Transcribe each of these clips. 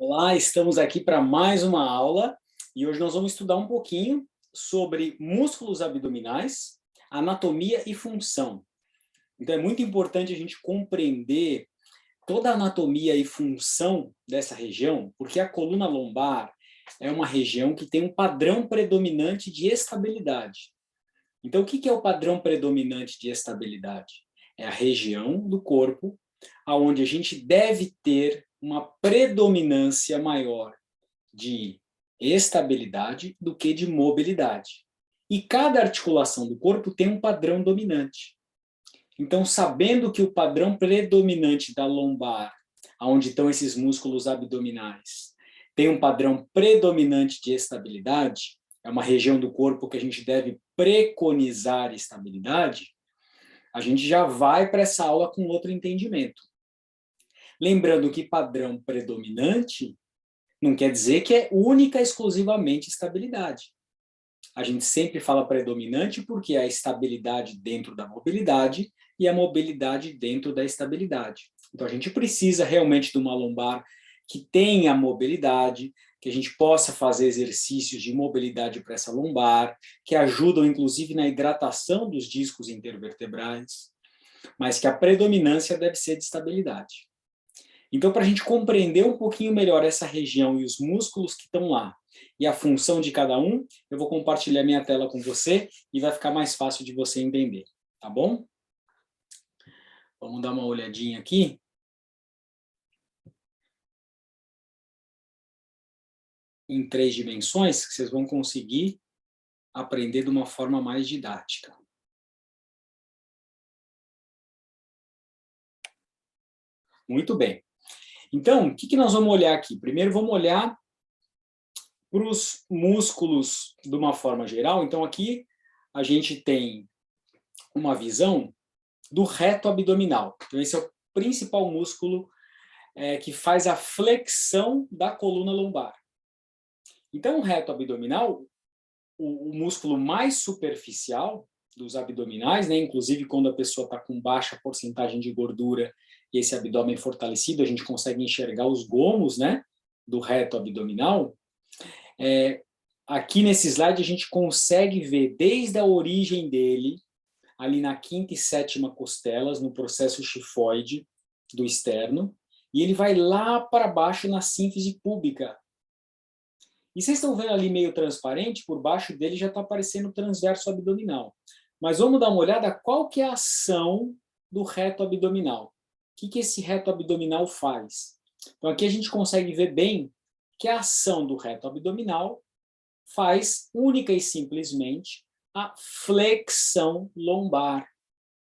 Olá, estamos aqui para mais uma aula e hoje nós vamos estudar um pouquinho sobre músculos abdominais, anatomia e função. Então é muito importante a gente compreender toda a anatomia e função dessa região, porque a coluna lombar é uma região que tem um padrão predominante de estabilidade. Então o que é o padrão predominante de estabilidade? É a região do corpo onde a gente deve ter uma predominância maior de estabilidade do que de mobilidade. E cada articulação do corpo tem um padrão dominante. Então, sabendo que o padrão predominante da lombar, onde estão esses músculos abdominais, tem um padrão predominante de estabilidade, é uma região do corpo que a gente deve preconizar estabilidade, a gente já vai para essa aula com outro entendimento. Lembrando que padrão predominante não quer dizer que é única exclusivamente estabilidade. A gente sempre fala predominante porque é a estabilidade dentro da mobilidade e a mobilidade dentro da estabilidade. Então a gente precisa realmente de uma lombar que tenha mobilidade, que a gente possa fazer exercícios de mobilidade para essa lombar, que ajudam inclusive na hidratação dos discos intervertebrais, mas que a predominância deve ser de estabilidade. Então, para a gente compreender um pouquinho melhor essa região e os músculos que estão lá, e a função de cada um, eu vou compartilhar minha tela com você e vai ficar mais fácil de você entender, tá bom? Vamos dar uma olhadinha aqui. Em 3 dimensões, que vocês vão conseguir aprender de uma forma mais didática. Muito bem. Então, o que nós vamos olhar aqui? Primeiro, vamos olhar para os músculos de uma forma geral. Então, aqui a gente tem uma visão do reto abdominal. Então, esse é o principal músculo que faz a flexão da coluna lombar. Então, o reto abdominal, o músculo mais superficial dos abdominais, né? Inclusive quando a pessoa está com baixa porcentagem de gordura e esse abdômen fortalecido, a gente consegue enxergar os gomos, né, do reto abdominal. Aqui nesse slide a gente consegue ver desde a origem dele, ali na 5ª e 7ª costelas, no processo xifoide do externo, e ele vai lá para baixo na sínfise púbica. E vocês estão vendo ali meio transparente, por baixo dele já está aparecendo o transverso abdominal. Mas vamos dar uma olhada qual que é a ação do reto abdominal. O que esse reto abdominal faz? Então aqui a gente consegue ver bem que a ação do reto abdominal faz única e simplesmente a flexão lombar.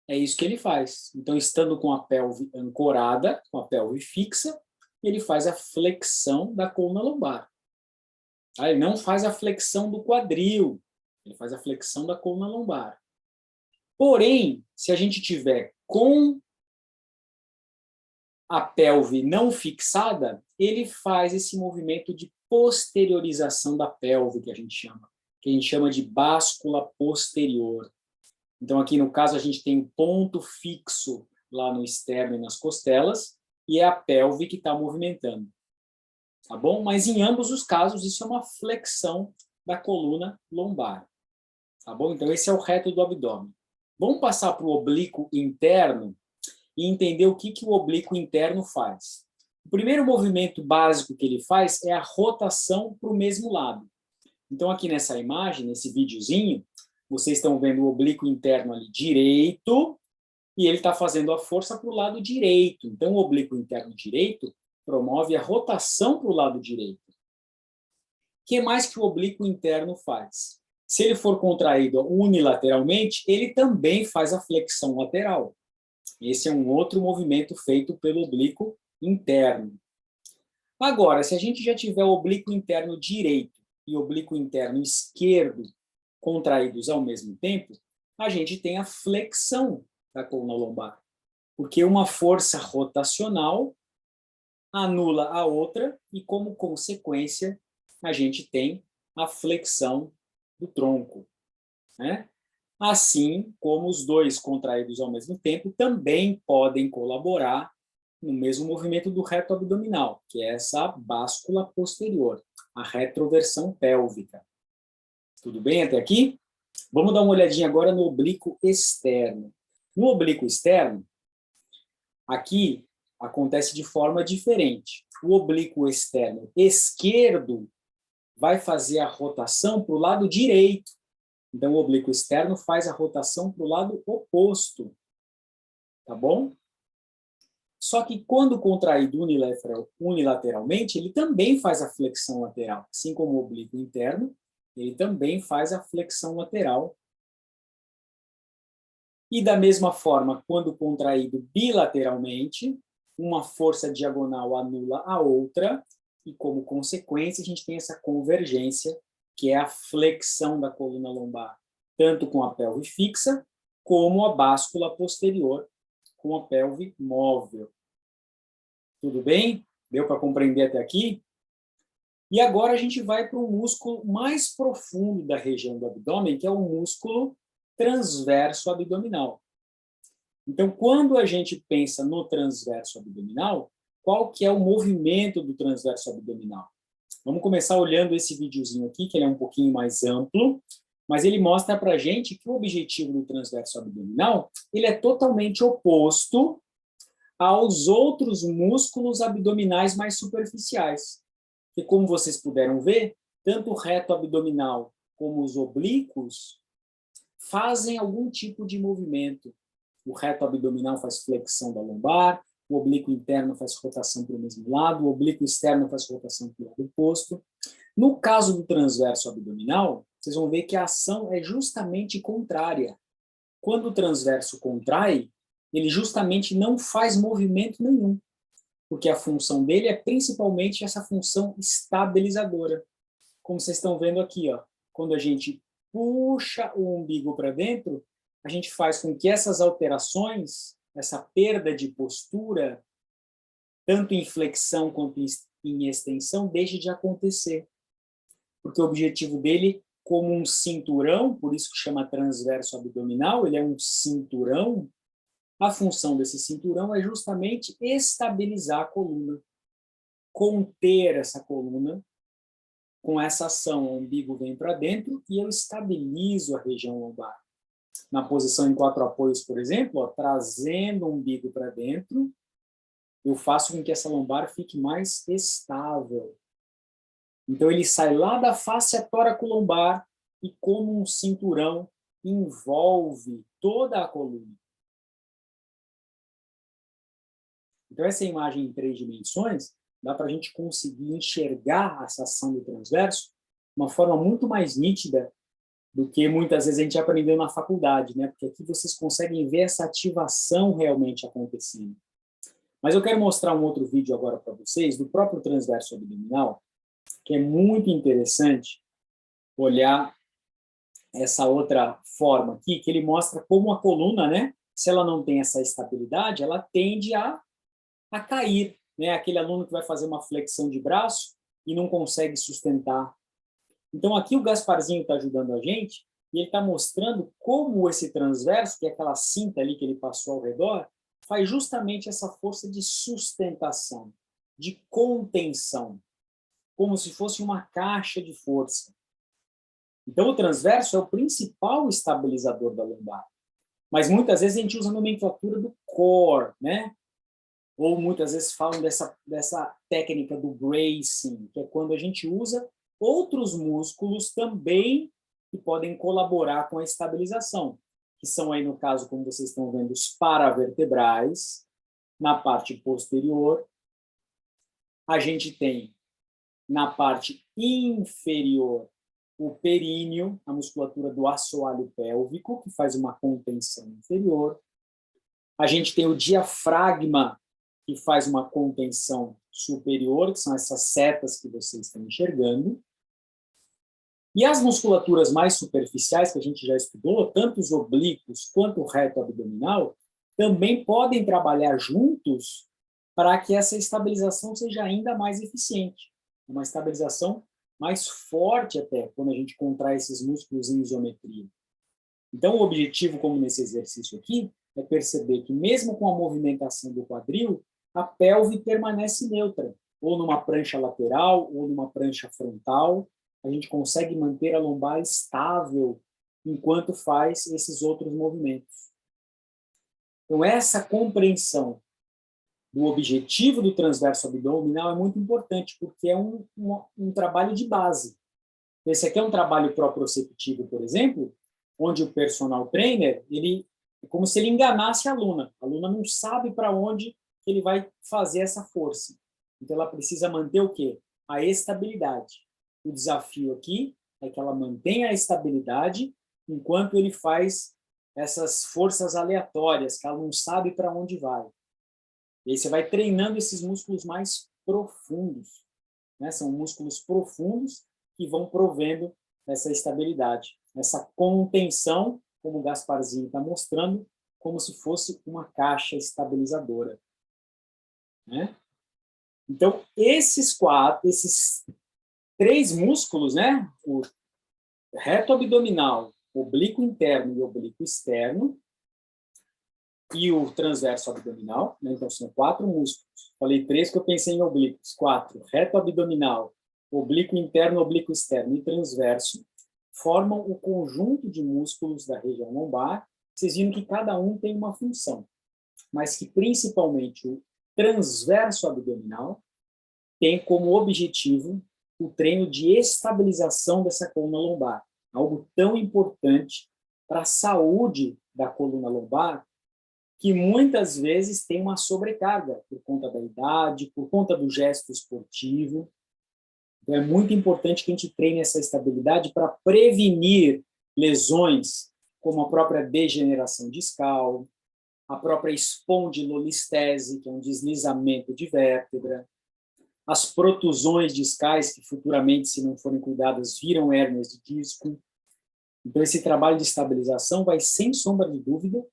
É isso que ele faz. Então, estando com a pelve ancorada, com a pelve fixa, ele faz a flexão da coluna lombar. Ele não faz a flexão do quadril, ele faz a flexão da coluna lombar. Porém, se a gente tiver com a pelve não fixada, ele faz esse movimento de posteriorização da pelve, que a gente chama de báscula posterior. Então, aqui no caso, a gente tem um ponto fixo lá no externo e nas costelas, e é a pelve que está movimentando. Tá bom? Mas em ambos os casos, isso é uma flexão da coluna lombar. Tá bom? Então, esse é o reto do abdômen. Vamos passar para o oblíquo interno e entender o que o oblíquo interno faz. O primeiro movimento básico que ele faz é a rotação para o mesmo lado. Então, aqui nessa imagem, nesse videozinho, vocês estão vendo o oblíquo interno ali direito e ele está fazendo a força para o lado direito. Então, o oblíquo interno direito promove a rotação para o lado direito. O que mais que o oblíquo interno faz? Se ele for contraído unilateralmente, ele também faz a flexão lateral. Esse é um outro movimento feito pelo oblíquo interno. Agora, se a gente já tiver o oblíquo interno direito e o oblíquo interno esquerdo contraídos ao mesmo tempo, a gente tem a flexão da coluna lombar. Porque uma força rotacional anula a outra e, como consequência, a gente tem a flexão do tronco, né? Assim como os dois contraídos ao mesmo tempo também podem colaborar no mesmo movimento do reto abdominal, que é essa báscula posterior, a retroversão pélvica. Tudo bem até aqui? Vamos dar uma olhadinha agora no oblíquo externo. No oblíquo externo, aqui acontece de forma diferente. O oblíquo externo esquerdo vai fazer a rotação para o lado direito. Então, o oblíquo externo faz a rotação para o lado oposto. Tá bom? Só que quando contraído unilateralmente, ele também faz a flexão lateral. Assim como o oblíquo interno, ele também faz a flexão lateral. E da mesma forma, quando contraído bilateralmente, uma força diagonal anula a outra, e como consequência, a gente tem essa convergência, que é a flexão da coluna lombar, tanto com a pelve fixa, como a báscula posterior, com a pelve móvel. Tudo bem? Deu para compreender até aqui? E agora a gente vai para o músculo mais profundo da região do abdômen, que é o músculo transverso abdominal. Então, quando a gente pensa no transverso abdominal, qual que é o movimento do transverso abdominal? Vamos começar olhando esse videozinho aqui, que ele é um pouquinho mais amplo, mas ele mostra para a gente que o objetivo do transverso abdominal ele é totalmente oposto aos outros músculos abdominais mais superficiais. E como vocês puderam ver, tanto o reto abdominal como os oblíquos fazem algum tipo de movimento. O reto abdominal faz flexão da lombar, o oblíquo interno faz rotação para o mesmo lado, o oblíquo externo faz rotação para o lado oposto. No caso do transverso abdominal, vocês vão ver que a ação é justamente contrária. Quando o transverso contrai, ele justamente não faz movimento nenhum, porque a função dele é principalmente essa função estabilizadora. Como vocês estão vendo aqui, ó, quando a gente puxa o umbigo para dentro, a gente faz com que essas alterações, essa perda de postura, tanto em flexão quanto em extensão, deixe de acontecer. Porque o objetivo dele, como um cinturão, por isso que chama transverso abdominal, ele é um cinturão, a função desse cinturão é justamente estabilizar a coluna, conter essa coluna. Com essa ação, o umbigo vem para dentro e eu estabilizo a região lombar. Na posição em 4 apoios, por exemplo, ó, trazendo o umbigo para dentro, eu faço com que essa lombar fique mais estável. Então, ele sai lá da fáscia tóraco-lombar e, como um cinturão, envolve toda a coluna. Então, essa imagem em 3 dimensões dá para a gente conseguir enxergar essa ação do transverso de uma forma muito mais nítida do que muitas vezes a gente aprendeu na faculdade, né? Porque aqui vocês conseguem ver essa ativação realmente acontecendo. Mas eu quero mostrar um outro vídeo agora para vocês, do próprio transverso abdominal, que é muito interessante olhar essa outra forma aqui, que ele mostra como a coluna, né? Se ela não tem essa estabilidade, ela tende a cair, né? Aquele aluno que vai fazer uma flexão de braço e não consegue sustentar. Então, aqui o Gasparzinho está ajudando a gente e ele está mostrando como esse transverso, que é aquela cinta ali que ele passou ao redor, faz justamente essa força de sustentação, de contenção, como se fosse uma caixa de força. Então, o transverso é o principal estabilizador da lombar. Mas muitas vezes a gente usa a nomenclatura do core, né? Ou muitas vezes falam dessa técnica do bracing, que é quando a gente usa outros músculos também que podem colaborar com a estabilização, que são aí, no caso, como vocês estão vendo, os paravertebrais, na parte posterior. A gente tem, na parte inferior, o períneo, a musculatura do assoalho pélvico, que faz uma contenção inferior. A gente tem o diafragma, que faz uma contenção superior, que são essas setas que vocês estão enxergando. E as musculaturas mais superficiais, que a gente já estudou, tanto os oblíquos quanto o reto abdominal, também podem trabalhar juntos para que essa estabilização seja ainda mais eficiente. Uma estabilização mais forte até, quando a gente contrai esses músculos em isometria. Então, o objetivo, como nesse exercício aqui, é perceber que mesmo com a movimentação do quadril, a pelve permanece neutra, ou numa prancha lateral, ou numa prancha frontal. A gente consegue manter a lombar estável enquanto faz esses outros movimentos. Então, essa compreensão do objetivo do transverso abdominal é muito importante, porque é um trabalho de base. Esse aqui é um trabalho proprioceptivo, por exemplo, onde o personal trainer, ele é como se ele enganasse a aluna. A aluna não sabe para onde ele vai fazer essa força. Então, ela precisa manter o quê? A estabilidade. O desafio aqui é que ela mantenha a estabilidade enquanto ele faz essas forças aleatórias, que ela não sabe para onde vai. E aí você vai treinando esses músculos mais profundos, né? São músculos profundos que vão provendo essa estabilidade, essa contenção, como o Gasparzinho está mostrando, como se fosse uma caixa estabilizadora, né? Então, esses três músculos, né? O reto abdominal, oblíquo interno e oblíquo externo, e o transverso abdominal, né? Então são 4 músculos. Falei 3 que eu pensei em oblíquos. 4, reto abdominal, oblíquo interno, oblíquo externo e transverso, formam o conjunto de músculos da região lombar. Vocês viram que cada um tem uma função, mas que principalmente o transverso abdominal tem como objetivo o treino de estabilização dessa coluna lombar, algo tão importante para a saúde da coluna lombar, que muitas vezes tem uma sobrecarga por conta da idade, por conta do gesto esportivo. Então, é muito importante que a gente treine essa estabilidade para prevenir lesões, como a própria degeneração discal, a própria espondilolistese, que é um deslizamento de vértebra, as protusões discais, que futuramente, se não forem cuidadas, viram hérnias de disco. Então, esse trabalho de estabilização vai, sem sombra de dúvida,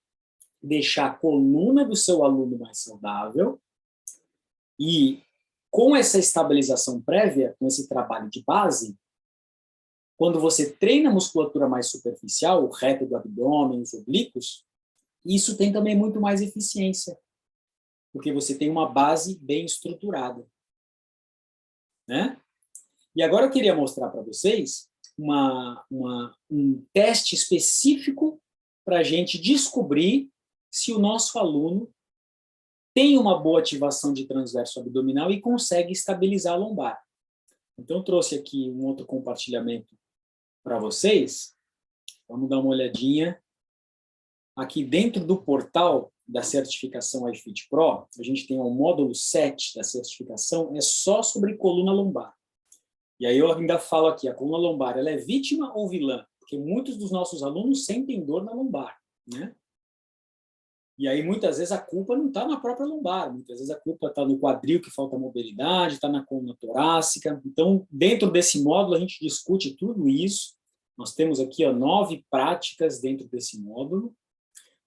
deixar a coluna do seu aluno mais saudável e, com essa estabilização prévia, com esse trabalho de base, quando você treina a musculatura mais superficial, o reto do abdômen, os oblíquos, isso tem também muito mais eficiência, porque você tem uma base bem estruturada, né? E agora eu queria mostrar para vocês um teste específico para a gente descobrir se o nosso aluno tem uma boa ativação de transverso abdominal e consegue estabilizar a lombar. Então, eu trouxe aqui um outro compartilhamento para vocês. Vamos dar uma olhadinha. Aqui dentro do portal da certificação iFit Pro, a gente tem o módulo 7 da certificação, é só sobre coluna lombar. E aí eu ainda falo aqui, a coluna lombar, ela é vítima ou vilã? Porque muitos dos nossos alunos sentem dor na lombar, né? E aí, muitas vezes, a culpa não está na própria lombar, muitas vezes a culpa está no quadril, que falta mobilidade, está na coluna torácica. Então, dentro desse módulo, a gente discute tudo isso. Nós temos aqui 9 práticas dentro desse módulo.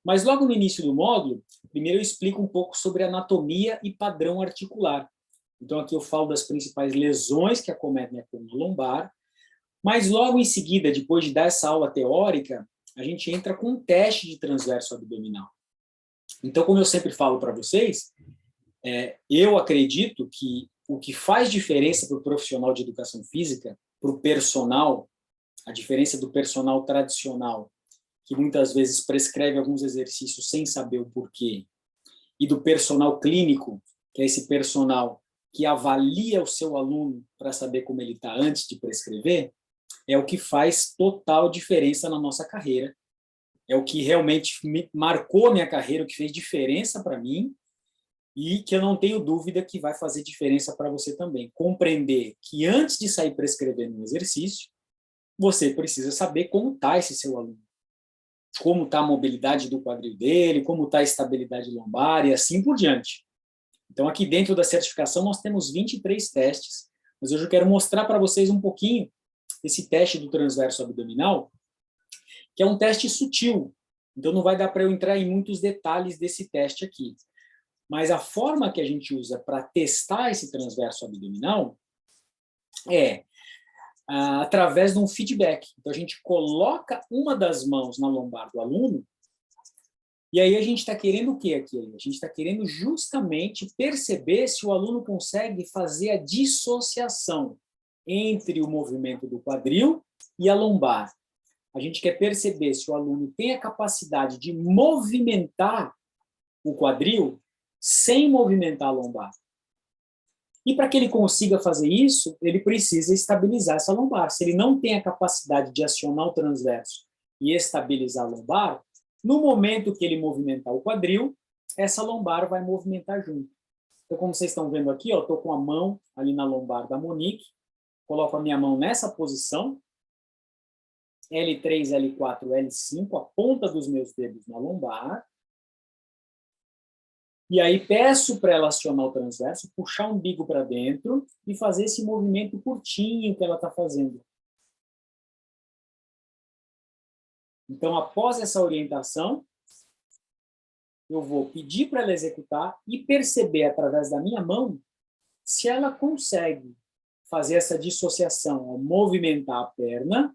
Mas logo no início do módulo, primeiro eu explico um pouco sobre anatomia e padrão articular. Então, aqui eu falo das principais lesões que acometem a coluna lombar. Mas logo em seguida, depois de dar essa aula teórica, a gente entra com um teste de transverso abdominal. Então, como eu sempre falo para vocês, eu acredito que o que faz diferença para o profissional de educação física, para o personal, a diferença do personal tradicional, que muitas vezes prescreve alguns exercícios sem saber o porquê, e do personal clínico, que é esse personal que avalia o seu aluno para saber como ele está antes de prescrever, é o que faz total diferença na nossa carreira. É o que realmente marcou a minha carreira, o que fez diferença para mim e que eu não tenho dúvida que vai fazer diferença para você também. Compreender que antes de sair prescrevendo um exercício, você precisa saber como está esse seu aluno, como está a mobilidade do quadril dele, como está a estabilidade lombar e assim por diante. Então, aqui dentro da certificação, nós temos 23 testes, mas hoje eu quero mostrar para vocês um pouquinho esse teste do transverso abdominal, que é um teste sutil. Então, não vai dar para eu entrar em muitos detalhes desse teste aqui. Mas a forma que a gente usa para testar esse transverso abdominal é através de um feedback. Então, a gente coloca uma das mãos na lombar do aluno E aí a gente está querendo o quê aqui? A gente está querendo justamente perceber se o aluno consegue fazer a dissociação entre o movimento do quadril e a lombar. A gente quer perceber se o aluno tem a capacidade de movimentar o quadril sem movimentar a lombar. E para que ele consiga fazer isso, ele precisa estabilizar essa lombar. Se ele não tem a capacidade de acionar o transverso e estabilizar a lombar, no momento que ele movimentar o quadril, essa lombar vai movimentar junto. Então, como vocês estão vendo aqui, estou com a mão ali na lombar da Monique, coloco a minha mão nessa posição, L3, L4, L5, a ponta dos meus dedos na lombar, e aí peço para ela acionar o transverso, puxar o umbigo para dentro e fazer esse movimento curtinho que ela está fazendo. Então, após essa orientação, eu vou pedir para ela executar e perceber, através da minha mão, se ela consegue fazer essa dissociação ao movimentar a perna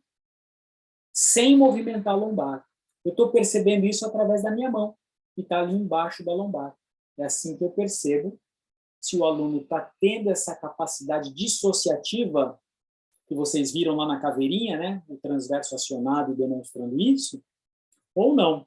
sem movimentar a lombar. Eu estou percebendo isso através da minha mão, que está ali embaixo da lombar. É assim que eu percebo se o aluno está tendo essa capacidade dissociativa, que vocês viram lá na caveirinha, né? O transverso acionado demonstrando isso, ou não.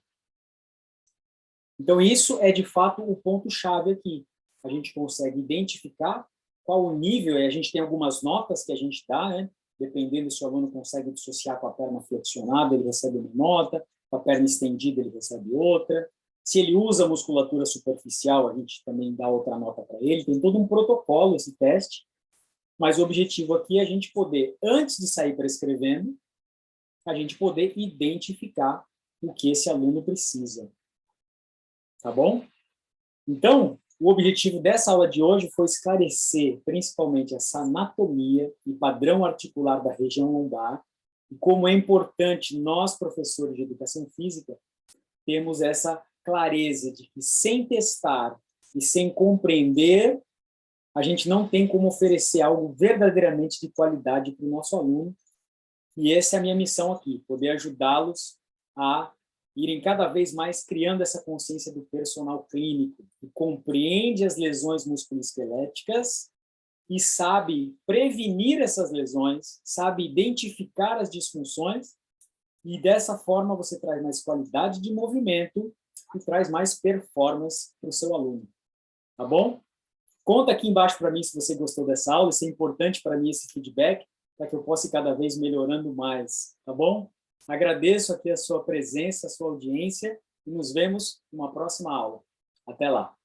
Então, isso é, de fato, o ponto-chave aqui. A gente consegue identificar qual o nível, e a gente tem algumas notas que a gente dá, né? Dependendo se o aluno consegue dissociar com a perna flexionada, ele recebe uma nota, com a perna estendida, ele recebe outra. Se ele usa musculatura superficial, a gente também dá outra nota para ele. Tem todo um protocolo esse teste, mas o objetivo aqui é a gente poder, antes de sair prescrevendo, a gente poder identificar o que esse aluno precisa. Tá bom? Então, o objetivo dessa aula de hoje foi esclarecer principalmente essa anatomia e padrão articular da região lombar e como é importante nós, professores de educação física, termos essa clareza de que sem testar e sem compreender, a gente não tem como oferecer algo verdadeiramente de qualidade para o nosso aluno. E essa é a minha missão aqui, poder ajudá-los a irem cada vez mais criando essa consciência do personal clínico, que compreende as lesões musculoesqueléticas e sabe prevenir essas lesões, sabe identificar as disfunções, e dessa forma você traz mais qualidade de movimento e traz mais performance para o seu aluno. Tá bom? Conta aqui embaixo para mim se você gostou dessa aula, isso é importante para mim, esse feedback, para que eu possa ir cada vez melhorando mais, tá bom? Agradeço aqui a sua presença, a sua audiência, e nos vemos numa próxima aula. Até lá!